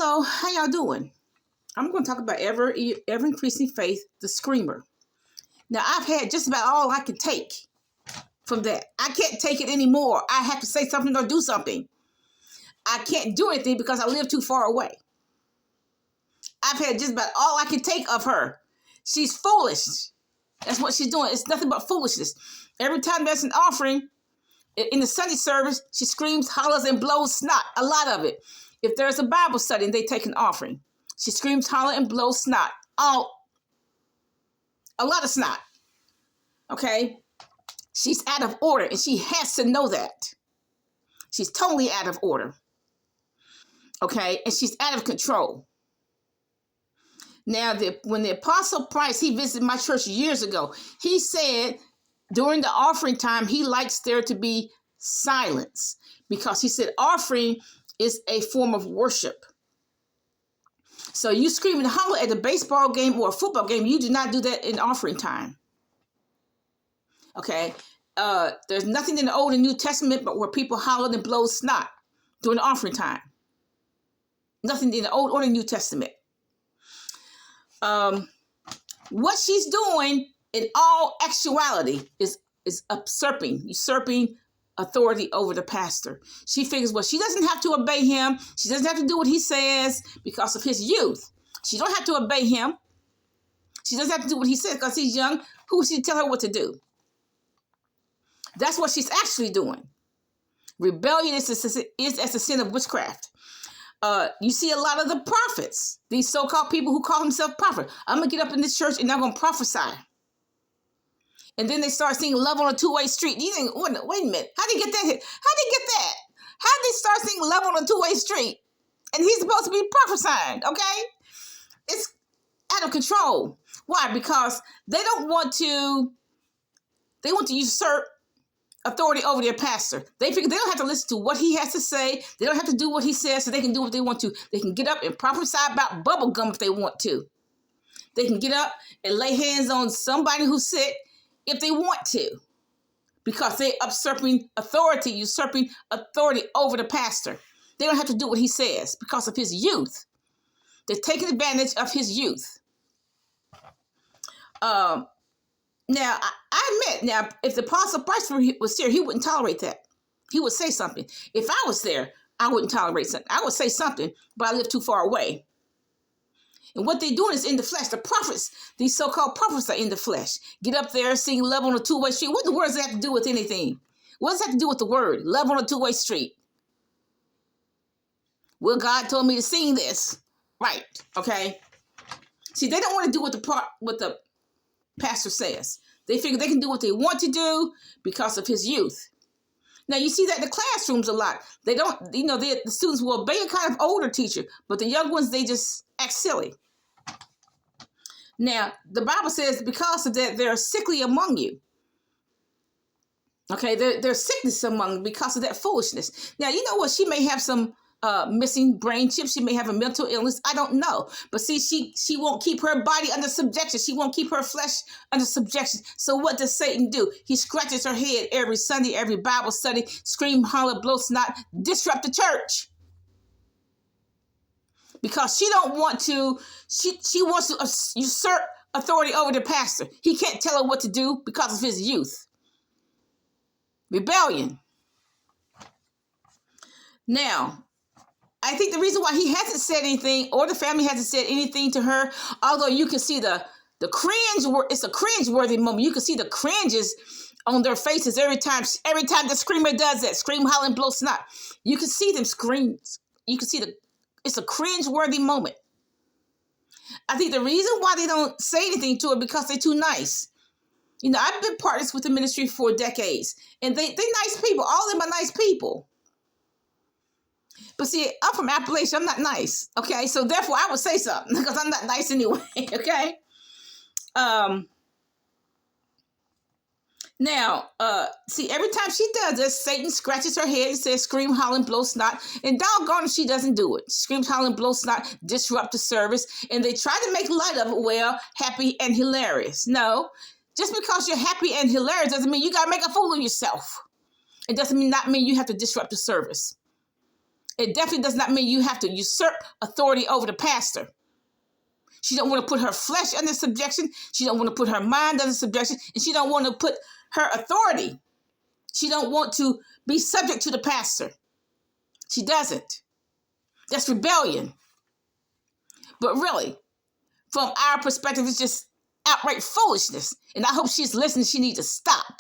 Hello, how y'all doing? I'm going to talk about ever increasing faith, the screamer. Now, I've had just about all I can take from that. I can't take it anymore. I have to say something or do something. I can't do anything because I live too far away. I've had just about all I can take of her. She's foolish. That's what she's doing. It's nothing but foolishness. Every time there's an offering in the Sunday service, she screams, hollers, and blows snot. A lot of it. If there's a Bible study and they take an offering, she screams, hollers, and blows snot. A lot of snot. Okay? She's out of order, and she has to know that. She's totally out of order. Okay? And she's out of control. Now, when the Apostle Price, he visited my church years ago, he said during the offering time, he likes there to be silence because he said offering is a form of worship. So you scream and holler at a baseball game or a football game, you do not do that in offering time. Okay? There's nothing in the Old and New Testament but where people holler and blow snot during the offering time. Nothing in the Old or the New Testament. What she's doing in all actuality is usurping authority over the pastor. She figures, well, she doesn't have to obey him. She doesn't have to do what he says because of his youth. She don't have to obey him. She doesn't have to do what he says because he's young. Who should tell her what to do? That's what she's actually doing. Rebellion is as a sin of witchcraft. You see a lot of the prophets, these so-called people who call themselves prophets. I'm going to get up in this church and I'm going to prophesy. And then they start singing Love on a Two-Way Street. You think, wait a minute. How did he get that hit? How did he get that? How did they start singing Love on a Two-Way Street? And he's supposed to be prophesying, okay? It's out of control. Why? Because they want to usurp authority over their pastor. They figure they don't have to listen to what he has to say. They don't have to do what he says, so they can do what they want to. They can get up and prophesy about bubble gum if they want to. They can get up and lay hands on somebody who's sick if they want to, because they're usurping authority over the pastor. They don't have to do what he says because of his youth. They're taking advantage of his youth. Now, I admit, if the Apostle Price was here, he wouldn't tolerate that. He would say something. If I was there, I wouldn't tolerate something. I would say something, but I live too far away. And what they're doing is in the flesh. The prophets, these so-called prophets are in the flesh. Get up there, sing Love on a Two-Way Street. What do the words have to do with anything? What does that have to do with the word? Love on a two-way street. Well, God told me to sing this. Right, okay? See, they don't want to do what the pastor says. They figure they can do what they want to do because of his youth. Now, you see that in the classrooms a lot. They don't, the students will obey a kind of older teacher, but the young ones, they just act silly. Now, the Bible says because of that, they're sickly among you. Okay, there's sickness among them because of that foolishness. Now, you know what? She may have some missing brain chips. She may have a mental illness. I don't know. But see, she won't keep her body under subjection. She won't keep her flesh under subjection. So what does Satan do? He scratches her head every Sunday, every Bible study, scream, holler, blow snot, disrupt the church. Because she wants to usurp authority over the pastor. He can't tell her what to do because of his youth. Rebellion. Now, I think the reason why he hasn't said anything or the family hasn't said anything to her, although you can see the cringe, it's a cringe-worthy moment. You can see the cringes on their faces every time the screamer does that, scream, holler, and blow snot. You can see them scream. You can see it's a cringe-worthy moment. I think the reason why they don't say anything to her because they're too nice. I've been partners with the ministry for decades, and they're nice people. All of them are nice people. But see, I'm from Appalachia. I'm not nice. Okay, so therefore I would say something because I'm not nice anyway. Okay. Now, see, every time she does this, Satan scratches her head and says, scream, holler, and blow snot. And doggone it, she doesn't do it. She screams, holler, and blow snot, disrupt the service. And they try to make light of it. Well, happy and hilarious. No, just because you're happy and hilarious doesn't mean you got to make a fool of yourself. It doesn't not mean you have to disrupt the service. It definitely does not mean you have to usurp authority over the pastor. She don't want to put her flesh under subjection. She don't want to put her mind under subjection. And she don't want to put her authority. She don't want to be subject to the pastor. She doesn't. That's rebellion. But really, from our perspective, it's just outright foolishness. And I hope she's listening. She needs to stop.